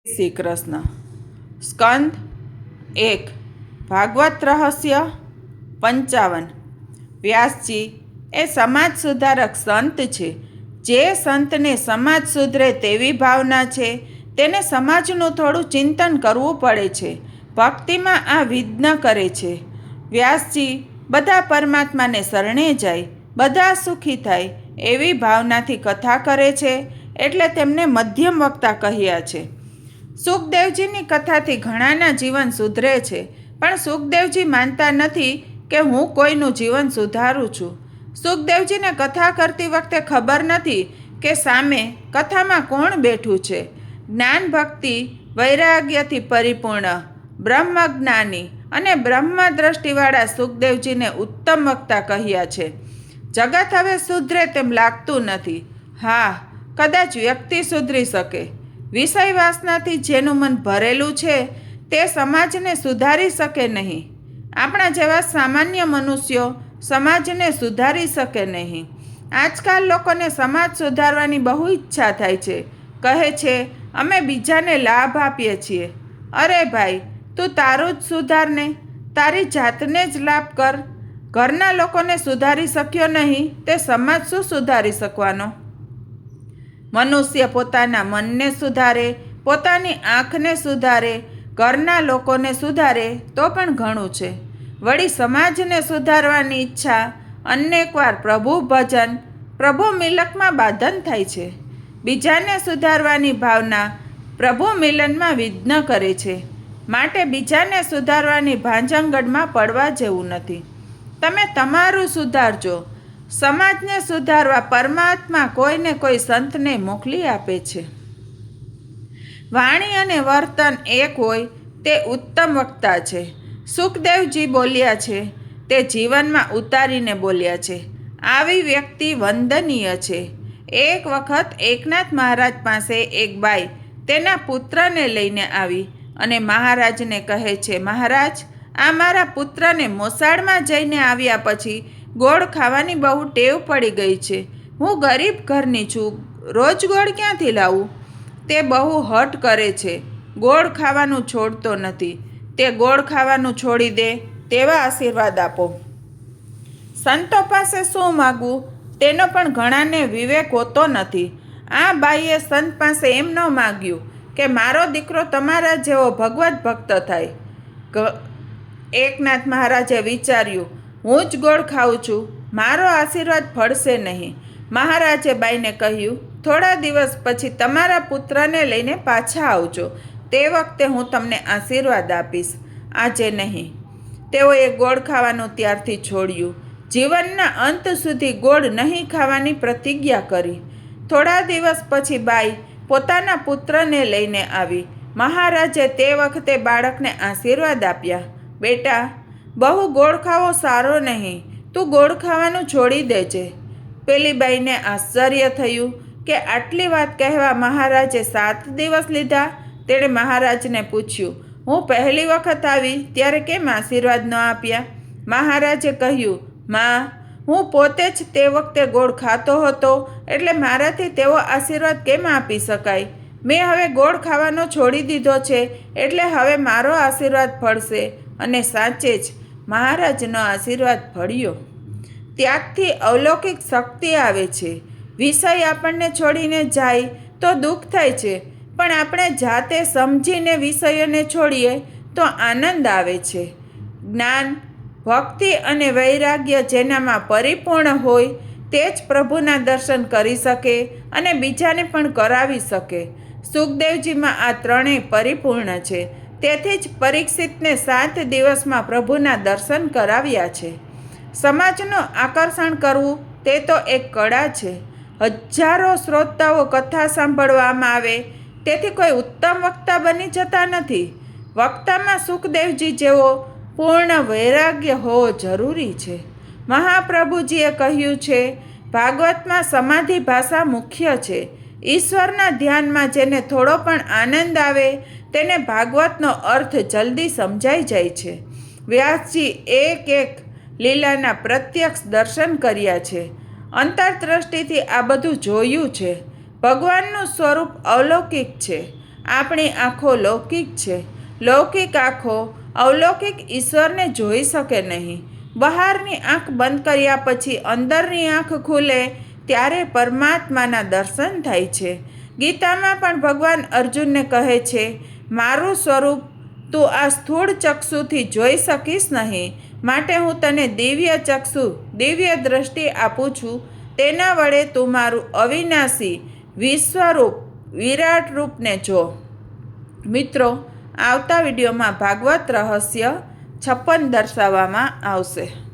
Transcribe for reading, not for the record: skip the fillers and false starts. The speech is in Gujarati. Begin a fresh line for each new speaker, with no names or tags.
શ્રી કૃષ્ણ. સ્કંદ 1. ભાગવત રહસ્ય 55. વ્યાસજી એ સમાજ સુધારક સંત છે. જે સંતને સમાજ સુધરે તેવી ભાવના છે તેને સમાજનું થોડું ચિંતન કરવું પડે છે. ભક્તિમાં આ વિઘ્ન કરે છે. વ્યાસજી બધા પરમાત્માને શરણે જાય, બધા સુખી થાય એવી ભાવનાથી કથા કરે છે, એટલે તેમને મધ્યમ વક્તા કહ્યા છે. સુખદેવજીની કથાથી ઘણાના જીવન સુધરે છે, પણ સુખદેવજી માનતા નથી કે હું કોઈનું જીવન સુધારું છું. સુખદેવજીને કથા કરતી વખતે ખબર નથી કે સામે કથામાં કોણ બેઠું છે. જ્ઞાન ભક્તિ વૈરાગ્યથી પરિપૂર્ણ બ્રહ્મજ્ઞાની અને બ્રહ્મ દ્રષ્ટિવાળા સુખદેવજીને ઉત્તમ વક્તા કહ્યા છે. જગત હવે સુધરે તેમ લાગતું નથી. હા, કદાચ વ્યક્તિ સુધરી શકે. વિષય વાસનાથી જેનું મન ભરેલું છે તે સમાજને સુધારી શકે નહીં. આપણા જેવા સામાન્ય મનુષ્યો સમાજને સુધારી શકે નહીં. આજકાલ લોકોને સમાજ સુધારવાની બહુ ઈચ્છા થાય છે. કહે છે અમે બીજાને લાભ આપીએ છીએ. અરે ભાઈ, તું તારું જ સુધારને, તારી જાતને જ લાભ કર. ઘરના લોકોને સુધારી શક્યો નહીં તે સમાજ શું સુધારી શકવાનો? મનુષ્ય પોતાના મનને સુધારે, પોતાની આંખને સુધારે, ઘરના લોકોને સુધારે તો પણ ઘણું છે. વળી સમાજને સુધારવાની ઈચ્છા અનેકવાર પ્રભુ ભજન, પ્રભુ મિલકમાં બાધન થાય છે. બીજાને સુધારવાની ભાવના પ્રભુ મિલનમાં વિઘ્ન કરે છે. માટે બીજાને સુધારવાની ભાંજંગડમાં પડવા જેવું નથી. તમે તમારું સુધારજો. સમાજને સુધારવા પરમાત્મા કોઈને કોઈ સંતને મોકલી આપે છે. વાણી અને વર્તન એક હોય તે ઉત્તમ વક્તા છે. સુખદેવજી બોલ્યા છે તે જીવનમાં ઉતારીને બોલ્યા છે. આવી વ્યક્તિ વંદનીય છે. એક વખત એકનાથ મહારાજ પાસે એક બાઈ તેના પુત્રને લઈને આવી અને મહારાજને કહે છે, મહારાજ, આ મારા પુત્રને મોસાળમાં જઈને આવ્યા પછી ગોળ ખાવાની બહુ ટેવ પડી ગઈ છે. હું ગરીબ ઘરની છું, રોજ ગોળ ક્યાંથી લાવું? તે બહુ હઠ કરે છે, ગોળ ખાવાનું છોડતો નથી. તે ગોળ ખાવાનું છોડી દે તેવા આશીર્વાદ આપો. સંતો પાસે શું માગવું તેનો પણ ઘણાને વિવેક હોતો નથી. આ બાઈએ સંત પાસે એમ ન માગ્યું કે મારો દીકરો તમારા જેવો ભગવત ભક્ત થાય. એકનાથ મહારાજે વિચાર્યું, હું જ ગોળ ખાઉં છું, મારો આશીર્વાદ ફળશે નહીં. મહારાજે બાઈને કહ્યું, થોડા દિવસ પછી તમારા પુત્રને લઈને પાછા આવજો. તે વખતે હું તમને આશીર્વાદ આપીશ, આજે નહીં. તેઓએ ગોળ ખાવાનું ત્યારથી છોડ્યું. જીવનના અંત સુધી ગોળ નહીં ખાવાની પ્રતિજ્ઞા કરી. થોડા દિવસ પછી બાઈ પોતાના પુત્રને લઈને આવી. મહારાજે તે વખતે બાળકને આશીર્વાદ આપ્યા, બેટા, બહુ ગોળ ખાવો સારો નહીં, તું ગોળ ખાવાનું છોડી દેજે. પેલી બાઈને આશ્ચર્ય થયું કે આટલી વાત કહેવા મહારાજે 7 દિવસ લીધા. તેણે મહારાજને પૂછ્યું, હું પહેલી વખત આવી ત્યારે કેમ આશીર્વાદ ન આપ્યા? મહારાજે કહ્યું, માં, હું પોતે જ તે વખતે ગોળ ખાતો હતો, એટલે મારાથી તેવો આશીર્વાદ કેમ આપી શકાય? મેં હવે ગોળ ખાવાનો છોડી દીધો છે, એટલે હવે મારો આશીર્વાદ ફળશે. અને સાચે જ મહારાજનો આશીર્વાદ ફળ્યો. ત્યાગથી અલૌકિક શક્તિ આવે છે. વિષય આપણને છોડીને જાય તો દુઃખ થાય છે, પણ આપણે જાતે સમજીને વિષયોને છોડીએ તો આનંદ આવે છે. જ્ઞાન, ભક્તિ અને વૈરાગ્ય જેનામાં પરિપૂર્ણ હોય તે જ પ્રભુના દર્શન કરી શકે અને બીજાને પણ કરાવી શકે. સુખદેવજીમાં આ ત્રણેય પરિપૂર્ણ છે. તેથી જ પરીક્ષિતને 7 દિવસમાં પ્રભુના દર્શન કરાવ્યા છે. સમાજનું આકર્ષણ કરવું તે તો એક કળા છે. હજારો શ્રોતાઓ કથા સાંભળવામાં આવે તેથી કોઈ ઉત્તમ વક્તા બની જતા નથી. વક્તામાં સુખદેવજી જેવો પૂર્ણ વૈરાગ્ય હોવો જરૂરી છે. મહાપ્રભુજીએ કહ્યું છે, ભાગવતમાં સમાધિ ભાષા મુખ્ય છે. ઈશ્વરના ધ્યાનમાં જેને થોડો પણ આનંદ આવે તેને ભાગવતનો અર્થ જલ્દી સમજાઈ જાય છે. વ્યાસજી એક એક લીલાના પ્રત્યક્ષ દર્શન કર્યા છે. અંતરદ્રષ્ટિથી આ બધું જોયું છે. ભગવાનનું સ્વરૂપ અલૌકિક છે. આપણી આંખો લૌકિક છે. લૌકિક આંખો અવલૌકિક ઈશ્વરને જોઈ શકે નહીં. બહારની આંખ બંધ કર્યા પછી અંદરની આંખ ખુલે ત્યારે પરમાત્માના દર્શન થાય છે. ગીતામાં પણ ભગવાન અર્જુનને કહે છે, મારું સ્વરૂપ તું આ સ્થૂળ ચક્ષુથી જોઈ શકીશ નહીં, માટે હું તને દિવ્ય ચક્ષુ, દિવ્ય દ્રષ્ટિ આપું છું. તેના વડે તું મારું અવિનાશી વિશ્વરૂપ, વિરાટ રૂપને જો. મિત્રો, આવતા વિડીયોમાં ભાગવત રહસ્ય 56 દર્શાવવામાં આવશે.